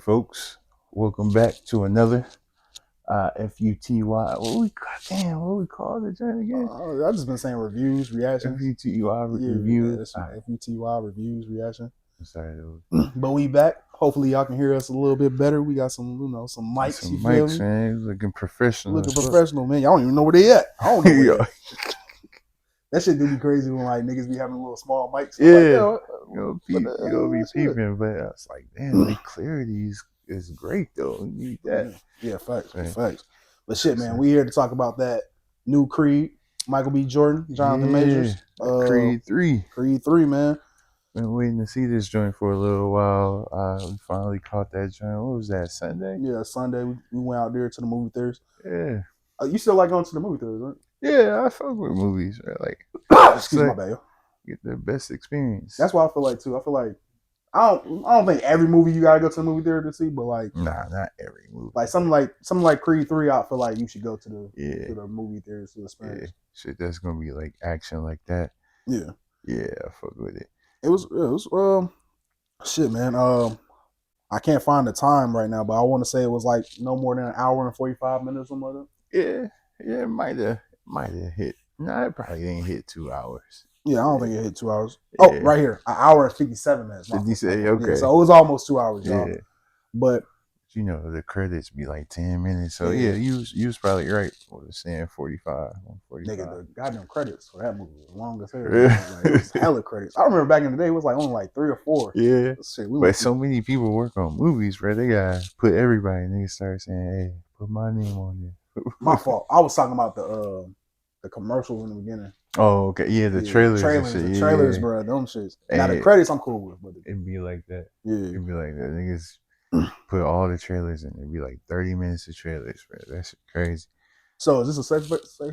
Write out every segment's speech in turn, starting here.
folks. Welcome back to another FUTY. What we call the joint again? I've just been saying reviews, reactions. FUTY review. FUTY reviews, reaction. I'm sorry, but we back. Hopefully y'all can hear us a little bit better. We got some mics. Some mics, man. Looking professional. Man. Y'all don't even know where they at. I don't know where they at. That shit do be crazy when like niggas be having little small mics. Yeah, you'll be peeping, but I was like, damn, the clarity is great though. You need that. Yeah, facts. But shit, man, we here to talk about that new Creed, Michael B. Jordan, Jonathan Majors. Creed 3. Creed 3, man. Been waiting to see this joint for a little while. We finally caught that joint. What was that, Sunday? Yeah, Sunday. We went out there to the movie theaters. Yeah. You still like going to the movie theaters, right? Yeah, I fuck with movies. Right? Like, excuse my bad. Get the best experience. That's what I feel like too. I feel like I don't think every movie you gotta go to the movie theater to see, but like not every movie. Like something like Creed 3, I feel like you should go to the movie theaters to experience. Yeah. Shit, that's gonna be like action like that. Yeah, I fuck with it. It was shit, man. I can't find the time right now, but I want to say it was like no more than an hour and 45 minutes or something like that. Yeah, it might have hit. No, it probably didn't hit 2 hours. Yeah, I don't think it hit 2 hours. Yeah. Oh, right here, an hour and 57 minutes. 57, okay. Yeah, so it was almost 2 hours, y'all. Yeah. But you know, the credits be like 10 minutes. So yeah, you was probably right. What was saying 45, 145. Nigga, the goddamn credits for that movie was long as hell. Like, it was hella credits. I remember back in the day, it was like only like 3 or 4. Yeah. Shit, but so many people work on movies, bro. They gotta put everybody. Niggas start saying, "Hey, put my name on there." My fault. I was talking about the commercials in the beginning. Oh, okay. Yeah, the trailers. The trailers, bro. Them shits. Now the credits I'm cool with, but it'd be like that. Yeah. It'd be like that. Niggas put all the trailers in. It'd be like 30 minutes of trailers, bro. That's crazy. So is this a safe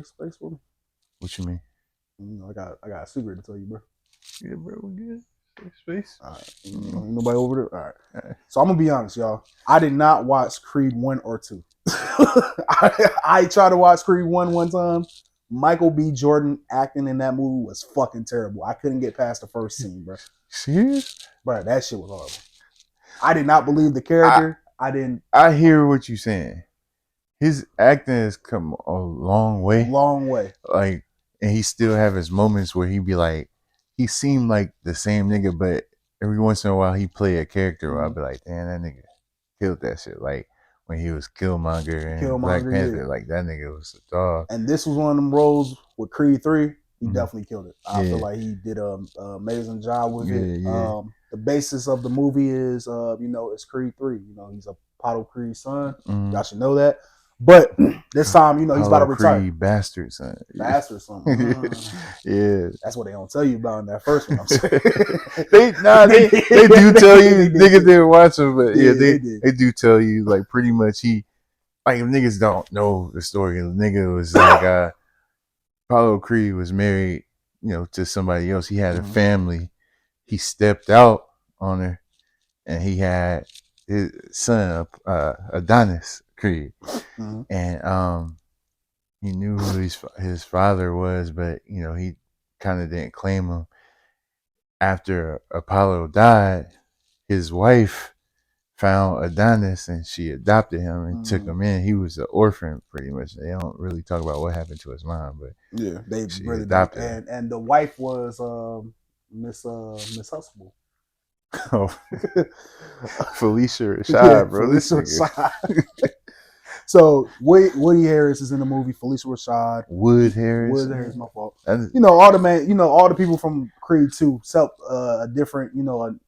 space for me? What you mean? You know, I got a secret to tell you, bro. Yeah, bro, we good. Safe space. All right. Nobody over there? All right. So I'm gonna be honest, y'all. I did not watch Creed 1 or 2. I tried to watch Creed 1 one time. Michael B. Jordan acting in that movie was fucking terrible. I couldn't get past the first scene, bro. Serious? Bro, that shit was horrible. I did not believe the character. I hear what you're saying. His acting has come a long way. Long way. Like, and he still have his moments where he be like, he seemed like the same nigga, but every once in a while he play a character where I'll be like, damn, that nigga killed that shit. Like when he was Killmonger and Black Panther, like that nigga was a dog. And this was one of them roles with Creed 3. He definitely killed it. I feel like he did an amazing job with it. Yeah. The basis of the movie is, it's Creed 3. You know, he's Apollo Creed's son. Y'all should know that. But this time, he's about to retire. Creed bastard son. Bastard son. Yeah. That's what they don't tell you about in that first one. I'm saying. they do tell you. Niggas didn't watch him, but they do tell you, like, pretty much if niggas don't know the story, the nigga was like, Apollo Creed was married, to somebody else. He had a family. He stepped out on her, and he had his son, Adonis Creed, and he knew who his father was, but he kind of didn't claim him. After Apollo died, his wife found Adonis and she adopted him and took him in. He was an orphan, pretty much. They don't really talk about what happened to his mom, but they really adopted him. And the wife was Miss Huxtable. Oh, Felicia Rashad, bro. Felicia Rashad. So Woody Harris is in the movie. Felicia Rashad. Wood Harris, my fault. All the people from Creed 2. A different,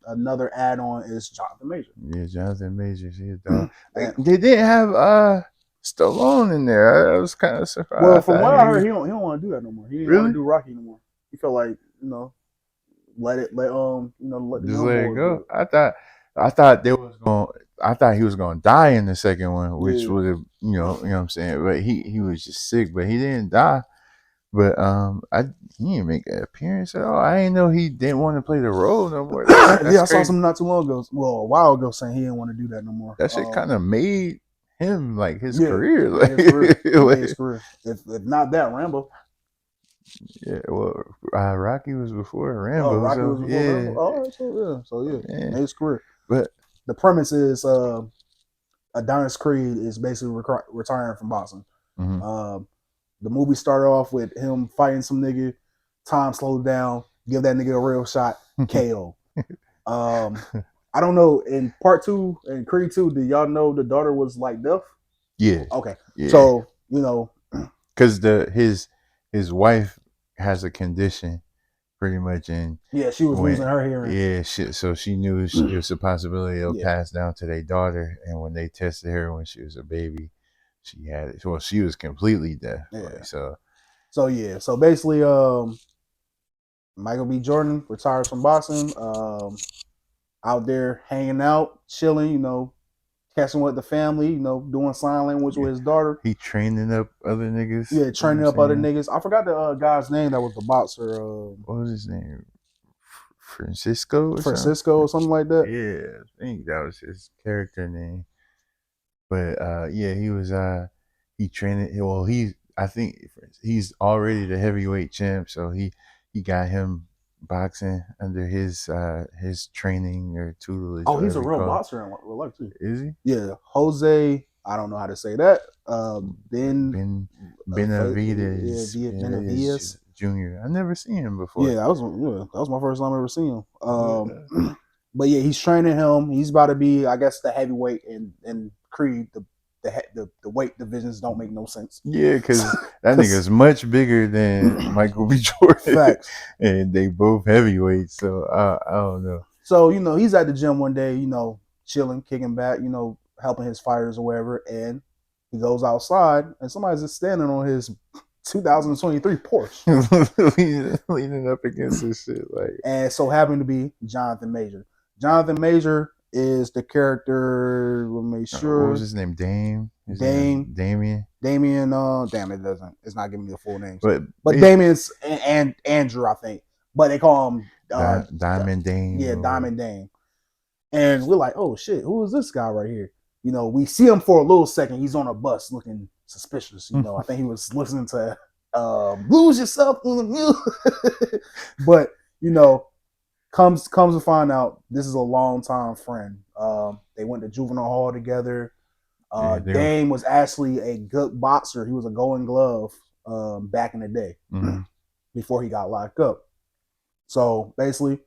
another add-on is Jonathan Majors. Yeah, Jonathan Majors. He a dog. They didn't have Stallone in there. I was kind of surprised. Well, from what I heard, he don't want to do that no more. He didn't want to do Rocky no more. He felt like let it go. I thought he was gonna die in the second one, which would have, you know what I'm saying. But he was just sick, but he didn't die. But he didn't make an appearance at all. I didn't know he didn't want to play the role no more. I saw something not too long ago. Well, a while ago, saying he didn't want to do that no more. That shit kind of made him like his career, his career. If not that, Rambo. Yeah, well, Rocky was before Rambo. Rocky was before Rambo. Oh, so yeah, his career. But the premise is Adonis Creed is basically retiring from boxing. Mhm. The movie started off with him fighting some nigga. Time slowed down. Give that nigga a real shot. KO. I don't know. In part 2 and Creed 2, did y'all know the daughter was like deaf? Yeah. Okay. Yeah. So you know, because his wife has a condition pretty much, and yeah, she was losing her hearing. Yeah, so she knew it was a possibility it'll pass down to their daughter. And when they tested her when she was a baby, she had it. Well, she was completely deaf. Yeah. Like, so yeah. So basically, Michael B. Jordan retires from boxing. Out there hanging out, chilling. You know, catching with the family. You know, doing sign language with his daughter. He training up other niggas. Yeah, training up other niggas. I forgot the guy's name that was the boxer. What was his name? Francisco or something like that. Yeah, I think that was his character name. But yeah, he was he trained. Well, I think he's already the heavyweight champ, so he got him boxing under his training or tutelage. Oh, he's a real boxer in real life too. Is he? Yeah, Jose. I don't know how to say that. Benavides Jr. I never seen him before. Yeah, that was my first time ever seeing him. But yeah, he's training him. He's about to be, I guess, the heavyweight in Creed. The weight divisions don't make no sense. Yeah, because that nigga's much bigger than Michael B. Jordan. Facts. And they both heavyweights, so I don't know. So, you know, he's at the gym one day, you know, chilling, kicking back, you know, helping his fighters or whatever, and he goes outside and somebody's just standing on his 2023 Porsche. leaning up against this shit. And so happened to be Jonathan Major. Jonathan Major is the character. Let me make sure. What was his name? Damien. Damien. Damn, it's not giving me the full name. But Damien's and Andrew, I think. But they call him Diamond Dame. Yeah, Diamond Dame. And we're like, oh shit, who is this guy right here? You know, we see him for a little second. He's on a bus looking suspicious. You know, I think he was listening to Lose Yourself in the Music. But, you know, comes to find out this is a longtime friend. They went to juvenile hall together. Dame was actually a good boxer. He was a Golden Glove back in the day before he got locked up. So basically,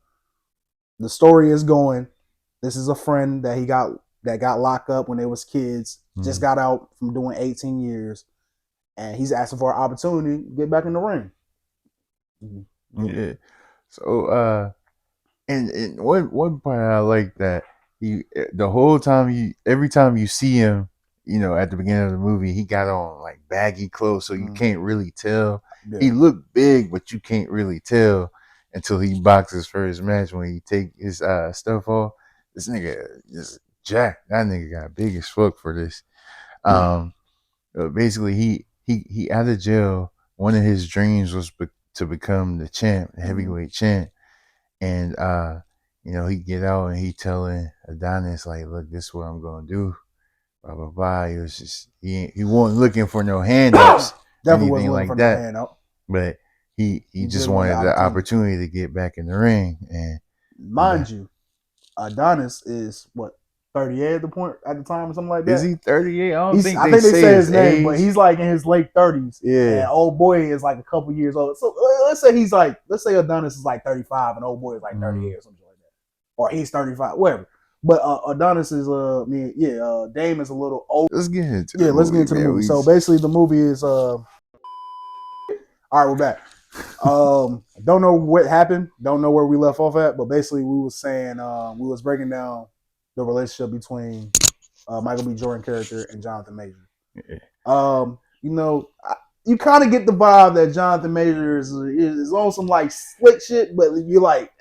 the story is going. This is a friend that got locked up when they was kids. Just got out from doing 18 years, and he's asking for an opportunity to get back in the ring. Yeah. So and one part I like that the whole time every time you see him, you know, at the beginning of the movie, he got on like baggy clothes, so you can't really tell. Yeah. He looked big, but you can't really tell until he boxes for his match. When he take his stuff off, this nigga just jacked. That nigga got big as fuck for this. Basically, he out of jail. One of his dreams was to become the champ, the heavyweight champ. And you know, he get out and he telling Adonis like, "Look, this is what I'm gonna do." Blah blah blah. He was just he wasn't looking for no handouts, definitely wasn't looking for no handout. But he just wanted the opportunity to get back in the ring. And mind you, Adonis is what, 38 at the time or something like that. Is he 38? I think they say his name, but he's like in his late 30s. Yeah. And old boy is like a couple years old. So let's say Adonis is like 35 and old boy is like 38 or something like that. Or he's 35, whatever. But Adonis is Dame is a little old. Let's get into the movie. So basically the movie is all right, we're back. Don't know what happened. Don't know where we left off at, but basically we was saying we was breaking down the relationship between Michael B. Jordan character and Jonathan Major. Yeah. You know, you kind of get the vibe that Jonathan Major is on some like slick shit, but you're like,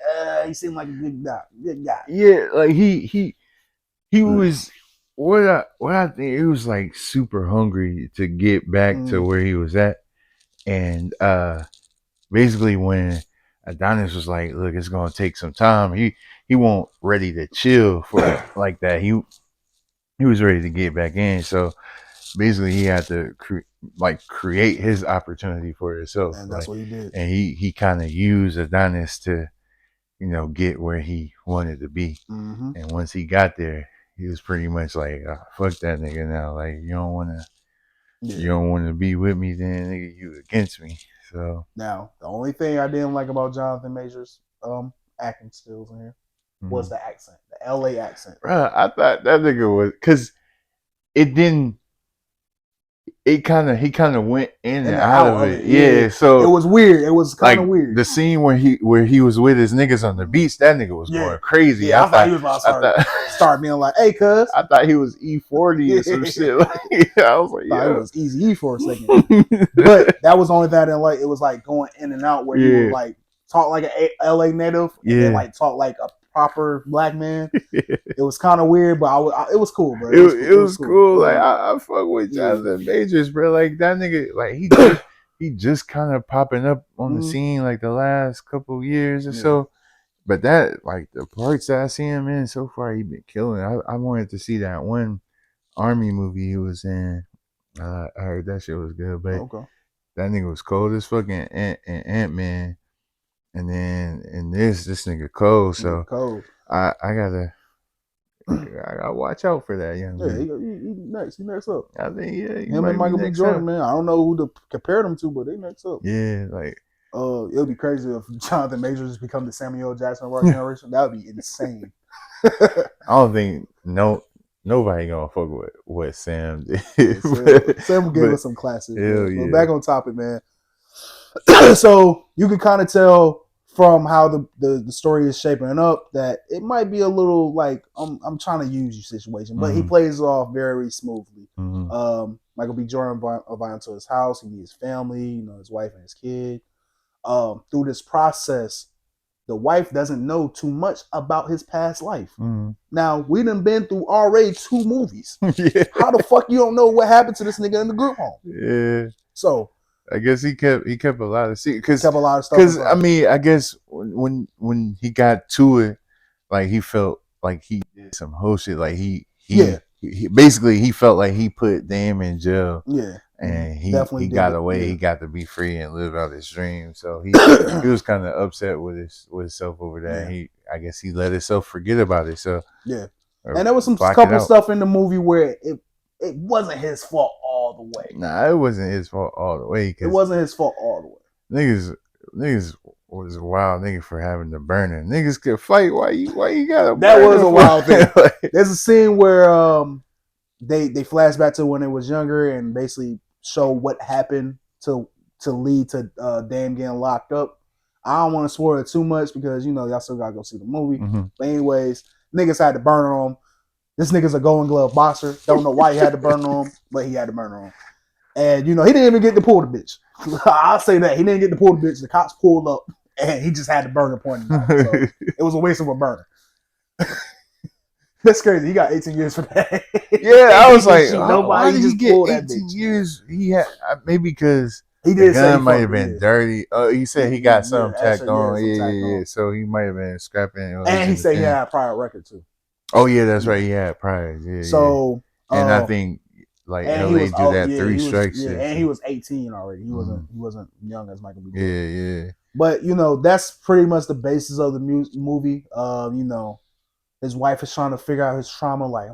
he seemed like a good guy. Yeah, like he was what I think he was like super hungry to get back to where he was at, and basically when Adonis was like, "Look, it's gonna take some time," he wasn't ready to chill for it like that. He was ready to get back in. So basically, he had to create his opportunity for himself, and that's what he did. And he kind of used Adonis to, you know, get where he wanted to be. And once he got there, he was pretty much like, fuck that nigga now. Like you don't want to be with me, then nigga, you against me. So now the only thing I didn't like about Jonathan Majors' acting skills in here was the accent, the LA accent. Bruh, I thought that nigga was because it didn't. He kind of went in and out of it. Yeah, so it was weird. It was kind of like, weird. The scene where he was with his niggas on the beach, that nigga was going crazy. Yeah, I thought he was about to start being like, "Hey, cuz." I thought he was E40 or some shit. Like, I was like, yeah, it was Easy E for a second. But that was the only thing I didn't like. It was like going in and out where he would like talk like a LA native and then like talk like a proper black man. It was kind of weird, but it was cool, bro. It was cool. Like I fuck with Jonathan Majors, bro. Like that nigga, like he just kind of popping up on the scene like the last couple years or so. But that, like, the parts that I see him in so far, he been killing. I wanted to see that one army movie he was in. I heard that shit was good, but that nigga was cold as fucking Ant-Man. And then in this nigga cold. So I gotta watch out for that young man. Yeah, he next up. I think him and Michael B. Jordan, man. I don't know who to compare them to, but they next up. Yeah, like it'll be crazy if Jonathan Majors become the Samuel Jackson of our generation. That would be insane. I don't think nobody gonna fuck with what Sam did. Sam gave us some classics. But back on topic, man. So you can kind of tell from how the story is shaping up that it might be a little like I'm trying to use you situation, but he plays it off very smoothly. Michael B. Jordan invited him to his house. He meets his family, his wife and his kid. Through this process, the wife doesn't know too much about his past life. Now, we done been through already 2 movies. How the fuck you don't know what happened to this nigga in the group home? Yeah. So I guess he kept a lot of secrets. Kept a lot of stuff. Because I mean, I guess when he got to it, like he felt like he did some whole shit. Like he basically he felt like he put Dame in jail. Yeah. And he got away. He got to be free and live out his dream. So he was kind of upset with himself over that. Yeah. I guess he let himself forget about it. So and there was some couple stuff in the movie where it wasn't his fault all the way. Nah, it wasn't his fault all the way. It wasn't his fault all the way. Niggas was a wild nigga for having the burner. Niggas could fight. Why you got a burner? That was a wild thing. There's a scene where they flash back to when they was younger and basically show what happened to lead to Dame getting locked up. I don't want to spoil it too much because y'all still gotta go see the movie. But anyways, niggas had to burn on him. This nigga's a Golden Glove boxer. Don't know why he had to burn on him, but he had to burn on him. And he didn't even get to pull the bitch. I'll say that. He didn't get to pull the bitch. The cops pulled up and he just had the burner pointed out. So it was a waste of a burner. That's crazy. He got 18 years for that. Yeah, I was like, why did he get 18 years? He had maybe because he did the gun might have been dirty. He said he got something tacked on. Yeah. So he might have been scrapping. And he said he had a prior record too. Oh yeah, that's right. He had prior. Yeah. So and I think like LA do that 3 strikes. Yeah, and he was 18 already. He wasn't young as Michael B. Jordan. Yeah. But that's pretty much the basis of the movie. His wife is trying to figure out his trauma, like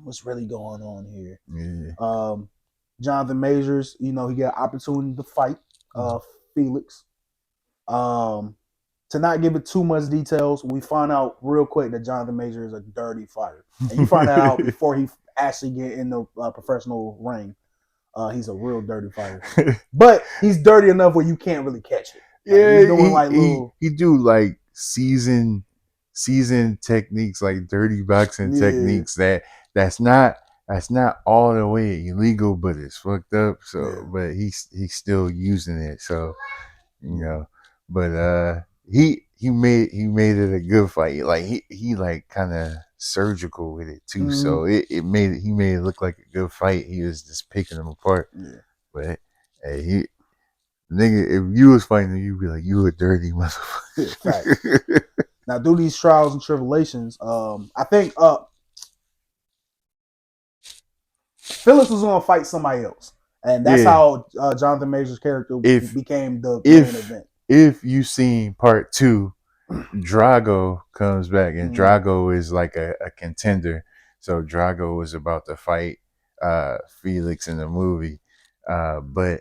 what's really going on here. Yeah. Jonathan Majors, he got an opportunity to fight Felix. To not give it too much details, we find out real quick that Jonathan Majors is a dirty fighter, and you find that out before he actually get in the professional ring. He's a real dirty fighter, but he's dirty enough where you can't really catch it. Yeah, he do like seasoned techniques, like dirty boxing techniques that's not all the way illegal, but it's fucked up. So, but he's still using it. So, but he made it a good fight. Like he like kind of surgical with it too. So he made it look like a good fight. He was just picking them apart. Yeah. But hey, nigga, if you was fighting him, you'd be like, you a dirty motherfucker. Now, through these trials and tribulations, I think Phyllis was going to fight somebody else. And that's how Jonathan Majors' character became the main event. If you seen part 2, Drago comes back, and Drago is like a contender. So Drago was about to fight Felix in the movie, but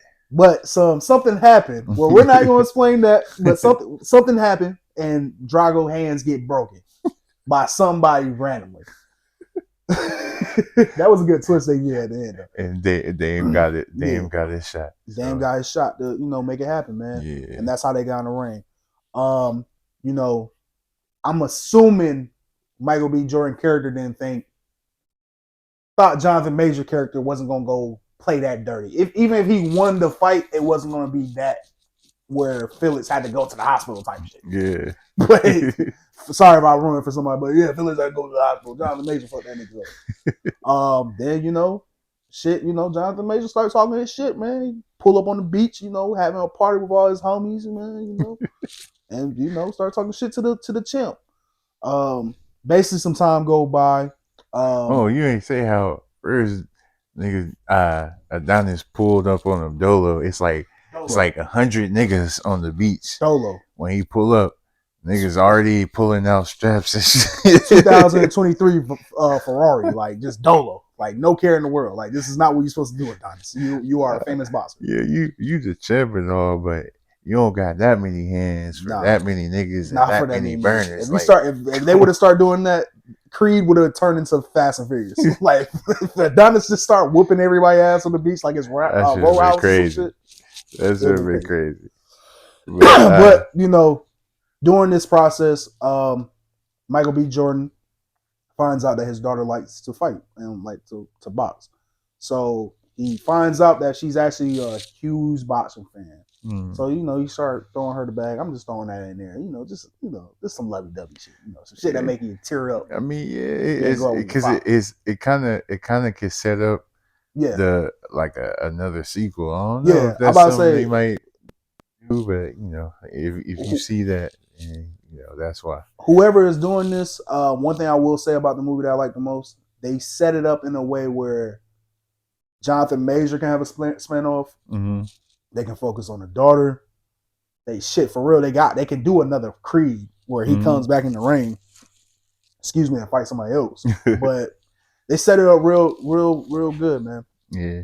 something happened. Well, we're not going to explain that, but something happened, and Drago hands get broken by somebody randomly. That was a good twist they did at the end. And Dame got it. Dame got his shot. Dame got his shot to make it happen, man. Yeah. And that's how they got in the ring. I'm assuming Michael B. Jordan character thought Jonathan Major character wasn't gonna go play that dirty. Even if he won the fight, it wasn't gonna be that where Felix had to go to the hospital type shit. Yeah. But sorry if I ruined it for somebody, but yeah, Felix had to go to the hospital. Jonathan Major fucked that nigga up. Then Jonathan Major started talking his shit, man. He pull up on the beach, having a party with all his homies, man, and start talking shit to the chimp. Basically some time go by. You ain't say how first niggas Adonis pulled up on him Dolo. It's like 100 niggas on the beach. Dolo. When he pull up, niggas already pulling out straps and shit. 2023 Ferrari, like just Dolo. Like no care in the world. Like this is not what you're supposed to do, Adonis. You are a famous boxer. Yeah, you the champ and all, but you don't got that many hands for that many niggas and that many burners. If they would have started doing that, Creed would have turned into Fast and Furious. Like if Adonis just start whooping everybody ass on the beach like it's row house crazy. Shit. That should have been crazy. But during this process, Michael B. Jordan finds out that his daughter likes to fight and like to box. So he finds out that she's actually a huge boxing fan. So he started throwing her the bag. I'm just throwing that in there. Just some lovey-dovey shit. Some shit that make you tear up. I mean, because it kind of can set up the like another sequel. I don't know if that's something they might do, but if you see that, that's why. Whoever is doing this, one thing I will say about the movie that I like the most, they set it up in a way where Jonathan Major can have a spinoff. Mm-hmm. They can focus on the daughter. For real. They can do another Creed where he comes back in the ring. Excuse me, and fight somebody else. But they set it up real good, man. Yeah.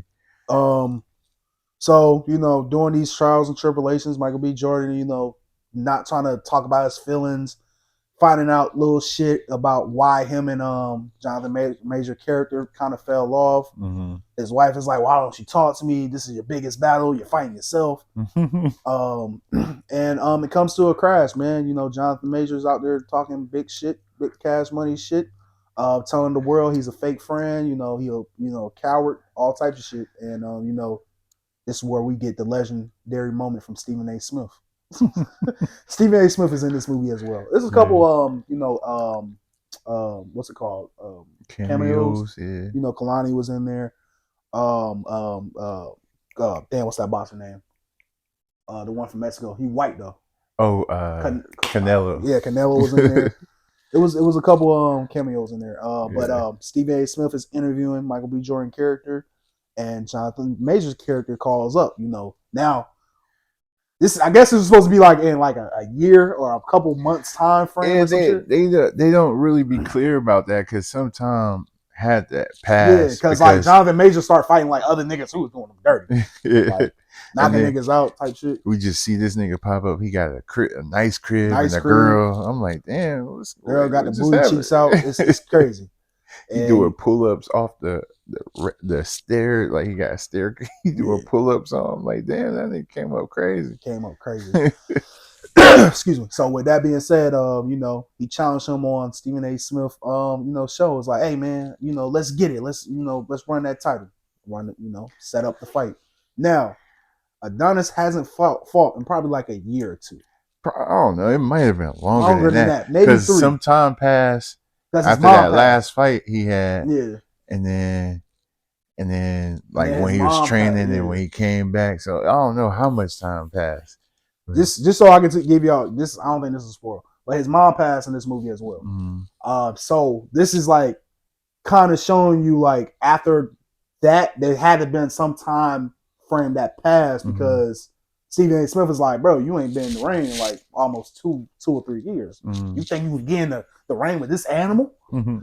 So during these trials and tribulations, Michael B. Jordan, not trying to talk about his feelings, finding out little shit about why him and Jonathan Major character kind of fell off. Mm-hmm. His wife is like, "Why don't you talk to me? This is your biggest battle. You're fighting yourself." And it comes to a crash, man. Jonathan Major's out there talking big shit, big cash money shit, telling the world he's a fake friend. He'll a coward, all types of shit. And this is where we get the legendary moment from Stephen A. Smith. Stephen A. Smith is in this movie as well. There's a couple what's it called? Cameos. Yeah. Kalani was in there. Damn, what's that boxer name? The one from Mexico. He white though. Oh, Canelo. Yeah, Canelo was in there. It was a couple cameos in there. But Stephen A. Smith is interviewing Michael B. Jordan character, and Jonathan Major's character calls up. Now. I guess this is supposed to be like in like a year or a couple months time frame. Yeah, they don't really be clear about that because sometimes had that pass. Yeah, because like Jonathan Major start fighting like other niggas who was doing them dirty, like, knocking niggas out type shit. We just see this nigga pop up. He got a nice crib and a girl. I'm like, damn, girl got the booty cheeks out. It's crazy. He doing pull-ups off the stair, like he got a stair. He doing pull-ups on. I'm like, damn, that nigga came up crazy. Excuse me. So with that being said, he challenged him on Stephen A. Smith, show. It's like, hey man, let's get it. Let's run that title. Set up the fight. Now, Adonis hasn't fought in probably like a year or two. I don't know. It might have been longer than that. Maybe 3. Because some time passed. After that last fight he had, and then like when he was training and when he came back, so I don't know how much time passed. Just so I can give y'all this, I don't think this is a spoil, but his mom passed in this movie as well. Mm-hmm. So this is like kind of showing you like after that there had to been some time frame that passed because Stephen A. Smith is like, bro, you ain't been in the ring in like almost two or 3 years. Mm-hmm. You think you would get in the ring with this animal? Mm-hmm.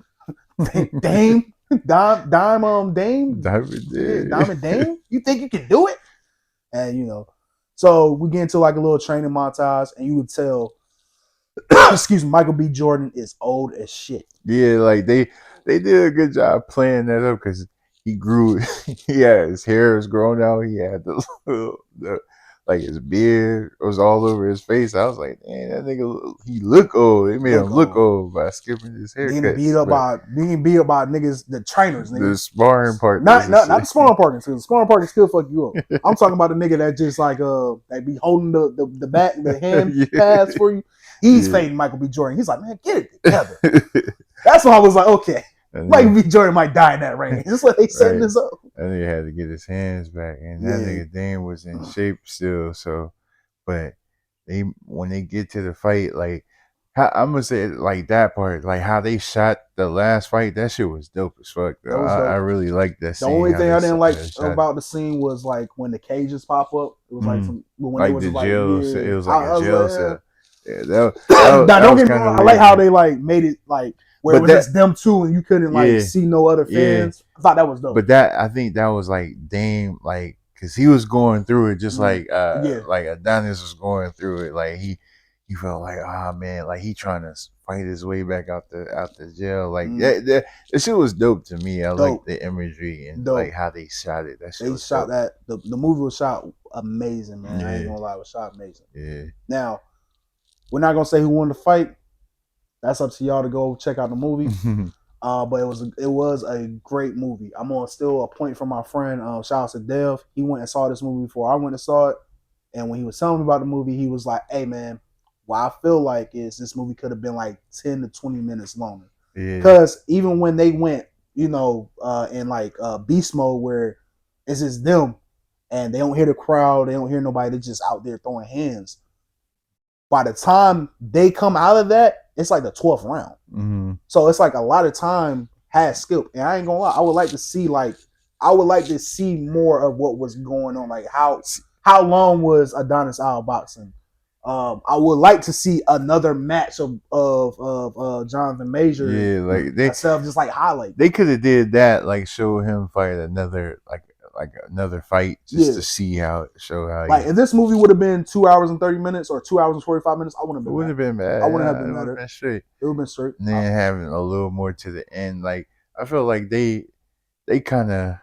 Dame, Dame, Diamond Diamond Dame. You think you can do it? And so we get into like a little training montage, and you would tell, excuse me, Michael B. Jordan is old as shit. Yeah, like they did a good job playing that up because he grew. His hair was growing out. He had the like his beard was all over his face. I was like, man, that nigga, he look old. They made him look old by skipping his haircuts. Being beat up by niggas, the trainers, nigga. The sparring part, not the sparring partners. Because the sparring partners still fuck you up. I'm talking about the nigga that just like that be holding the back, the hand pads for you. He's fading Michael B. Jordan. He's like, man, get it together. That's why I was like, okay, Michael B. Jordan might die in that range. Just like they setting this up. That nigga had to get his hands back, and that nigga Dame was in shape still. So, but when they get to the fight, like I'm gonna say like that part, like how they shot the last fight, that shit was dope as fuck. Though. I really liked that. The only thing I didn't like about the scene was like when the cages pop up. It was like when like it was the like, jail. It was like a jail cell. Yeah, don't get me wrong. I like how they like made it like where it was just them two and you couldn't like see no other fans. I thought that was dope. But I think that was like Dame, like because he was going through it just like Adonis was going through it. Like he felt like, oh man, like he trying to fight his way back out the jail. Like that shit was dope to me. I like the imagery and like how they shot it. That shit they was shot dope. that the movie was shot amazing, man. I ain't gonna lie, it was shot amazing. Yeah. Now, we're not gonna say who won the fight. That's up to y'all to go check out the movie. But it was a great movie. I'm on still a point from my friend. Shout out to Dev. He went and saw this movie before I went and saw it. And when he was telling me about the movie, he was like, "Hey man, what I feel like is this movie could have been like 10 to 20 minutes longer." Because even when they went, in like beast mode where it's just them and they don't hear the crowd, they don't hear nobody, they're just out there throwing hands. By the time they come out of that, it's like the 12th round. Mm-hmm. So it's like a lot of time has skipped. And I ain't gonna lie, I would like to see more of what was going on. Like how long was Adonis out boxing? I would like to see another match of Jonathan Major. Yeah, like they just like highlight. They could have did that, like show him fight another another fight just to see show how. Like if this movie would have been 2 hours and 30 minutes or 2 hours and 45 minutes, I wouldn't have been. It wouldn't have been bad. I wouldn't have been mad. It would have been straight. It would have been straight. And then having a little more to the end, like I feel like they kind of.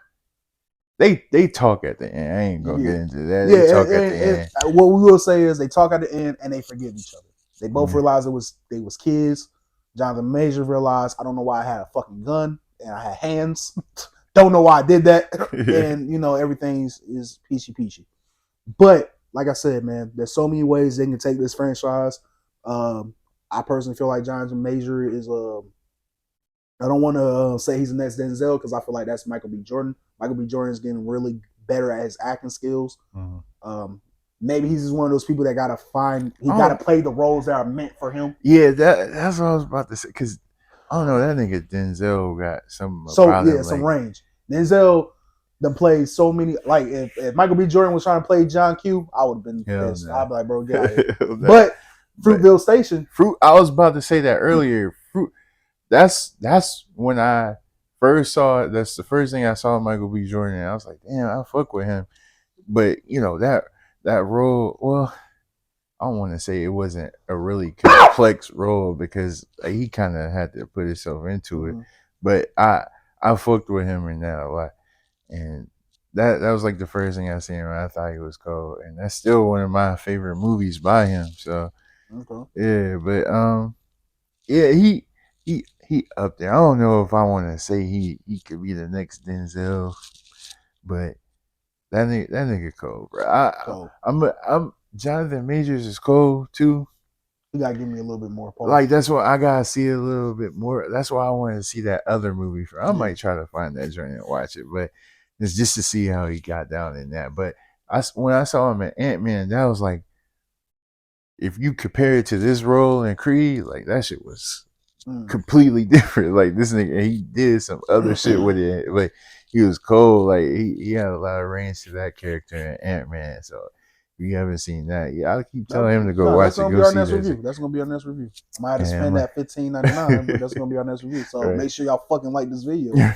They talk at the end. I ain't gonna get into that. They talk at the end. What we will say is they talk at the end and they forgive each other. They both realize they was kids. Jonathan Major realized, I don't know why I had a fucking gun and I had hands. Don't know why I did that. And everything is peachy. But like I said, man, there's so many ways they can take this franchise. I personally feel like Jonathan Major is I don't want to say he's the next Denzel because I feel like that's Michael B. Jordan. Michael B. Jordan is getting really better at his acting skills. Maybe he's just one of those people that gotta play the roles that are meant for him. Yeah, that's what I was about to say. Because I don't know, that nigga Denzel got some range. Denzel done played so many. Like if Michael B. Jordan was trying to play John Q, I would have been pissed. No. I'd be like, bro, get out of here. But Fruitvale Station. I was about to say that earlier. That's when I first saw it. That's the first thing I saw Michael B. Jordan. And I was like, damn, I fuck with him. But that role, well, I don't want to say it wasn't a really complex role because he kind of had to put himself into it. But I fucked with him in that a lot, and that was like the first thing I seen him. I thought he was cool, and that's still one of my favorite movies by him. So yeah, but he up there. I don't know if I want to say he could be the next Denzel, but that nigga cold, bro. I'm Jonathan Majors is cold too. You gotta give me a little bit more. Pause. Like that's why I gotta see a little bit more. That's why I wanted to see that other movie. I might try to find that joint and watch it, but it's just to see how he got down in that. But when I saw him in Ant-Man, that was like, if you compare it to this role in Creed, like that shit was completely different. Like this nigga, he did some other shit with it, but he was cold. Like he had a lot of range to that character in Ant-Man. So we haven't seen that. Yeah, I keep telling him to go watch that's it. gonna Go be our see next that. review. That's gonna be our next review. I might have to And spend that $15.99, but that's gonna be our next review. So Right. make sure y'all fucking like this video so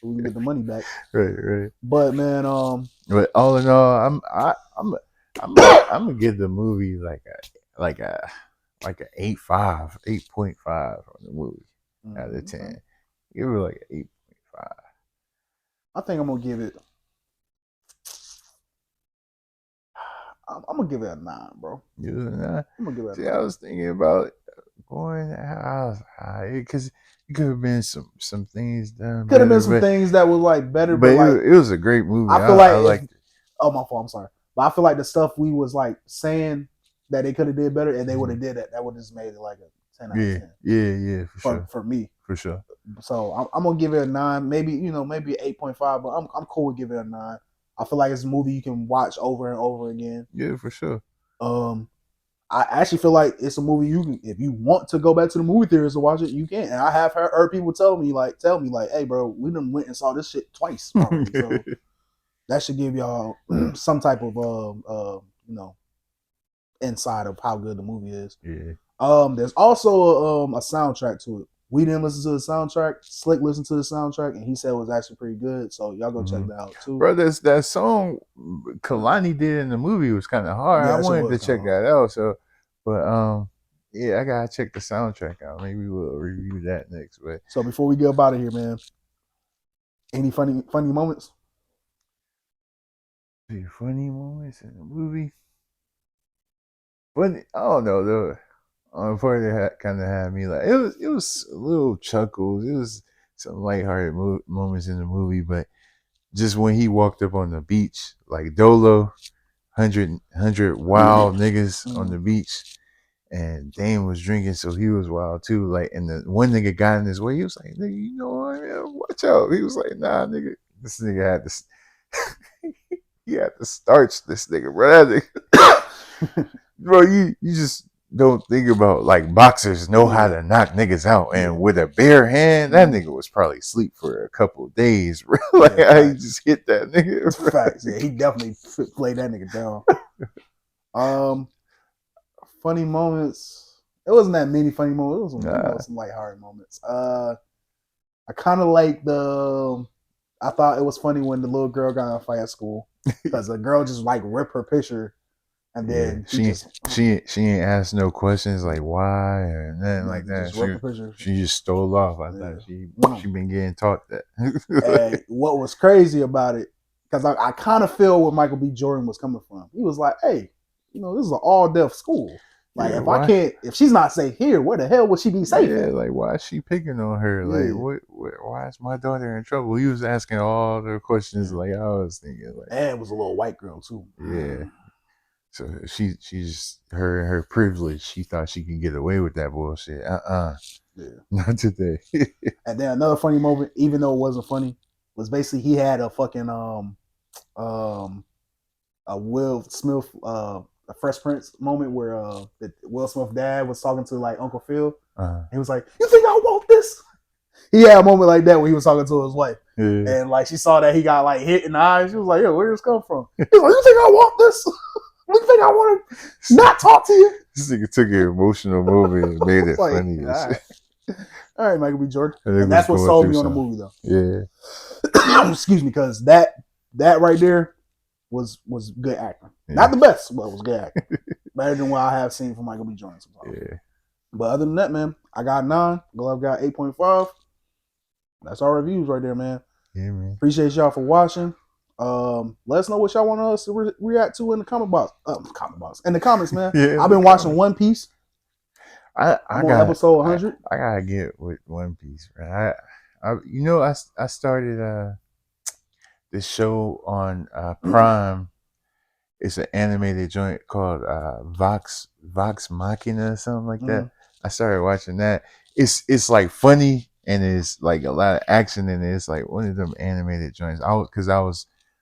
we can get the money back. Right. But man, But all in all, I'm gonna give the movie like a 8.5, 8.5 on the movie out of 10. Give it like an 8.5. I think I'm gonna give it. I'm gonna give it a 9, bro. You know, I'm gonna give it a 9. I was thinking about going because it could have been some things done. Could have been some things that was like better, but like it was a great movie. I feel like liked it. Oh, my fault. I'm sorry, but I feel like the stuff we was like saying that they could have did better, and they would have did it. That would have just made it like a 10 out of 10. Yeah, for sure. For me, for sure. So I'm gonna give it a 9, maybe 8.5, but I'm cool with giving it a 9. I feel like it's a movie you can watch over and over again. Yeah, for sure. I actually feel like it's a movie you can, if you want to go back to the movie theaters to watch it, you can. And I have heard people tell me like, hey, bro, we done went and saw this shit twice already. So that should give y'all some type of insight of how good the movie is. Yeah. There's also a soundtrack to it. We didn't listen to the soundtrack. Slick listened to the soundtrack, and he said it was actually pretty good. So y'all go check that out too. Bro, that song Kalani did in the movie was kind of hard. I wanted to check that out. So, but yeah, I gotta check the soundtrack out. Maybe we'll review that next. But so before we get up out of here, man, any funny moments? Funny moments in the movie? Funny? I don't know though. Part that kind of had me like it was a little chuckles. It was some lighthearted moments in the movie, but just when he walked up on the beach, like Dolo, 100 wild niggas on the beach, and Dame was drinking, so he was wild too. Like, and the one nigga got in his way. He was like, "Nigga, you know what? Man, watch out." He was like, "Nah, nigga." This nigga had this. He had to starch this nigga, bro. That nigga, bro, you just don't think about like boxers know how to knock niggas out, and with a bare hand, that nigga was probably asleep for a couple of days, bro. Like how he just hit that nigga. Facts. Yeah, he definitely played that nigga down. Funny moments. It wasn't that many funny moments. It was some lighthearted moments. I kind of like I thought it was funny when the little girl got in a fight at school because the girl just like ripped her picture. And then she ain't asked no questions like why or nothing like that. She just stole off. I thought she been getting taught that. And what was crazy about it, because I kind of feel where Michael B. Jordan was coming from. He was like, "Hey, this is an all deaf school. Like if she's not safe here, where the hell would she be safe?" Yeah, like why is she picking on her? Like why is my daughter in trouble? He was asking all the questions like I was thinking like. And it was a little white girl too. Yeah. So she's her privilege. She thought she could get away with that bullshit. Yeah. Not today. And then another funny moment, even though it wasn't funny, was basically he had a fucking a Will Smith a Fresh Prince moment where Will Smith dad was talking to like Uncle Phil. He was like, "You think I want this?" He had a moment like that when he was talking to his wife. And like she saw that he got like hit in the eyes. She was like, "Yo, where did this come from?" He was like, "You think I want this? You think I want to not talk to you?" This nigga took an emotional moment and made it like, funny. All right, Michael B. Jordan. And that's what sold me on the movie, though. Yeah. Excuse me, because that right there was good acting. Yeah. Not the best, but it was good acting. Better than what I have seen from Michael B. Jordan sometimes. Yeah. But other than that, man, I got 9. Glove got 8.5. That's our reviews right there, man. Yeah, man. Appreciate y'all for watching. Let us know what y'all want us to react to in the comment box. In the comments, man. Yeah, I've been watching One Piece. I'm on episode 100. I gotta get with One Piece, man. I started this show on Prime. It's an animated joint called Vox Machina or something like that. I started watching that. It's like funny and it's like a lot of action and it's like one of them animated joints. For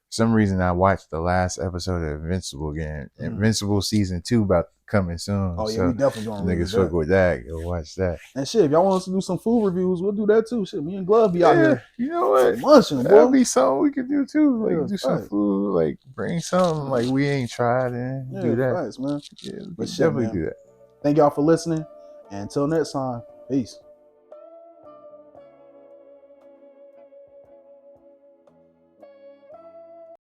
some reason I watched the last episode of Invincible again. Invincible season 2 about to coming soon. Oh yeah, so we definitely doing reviews niggas fuck that. with that. Go watch that. And shit, if y'all want us to do some food reviews, we'll do that too. Shit, me and Glove be out here You know what? munching, That'll boy. be something we could do too. Like Yeah, do some facts. food, like bring something like we ain't tried and do that. Facts, man. Yeah, we But can shit, definitely man. do that. Thank y'all for listening. And until next time, peace.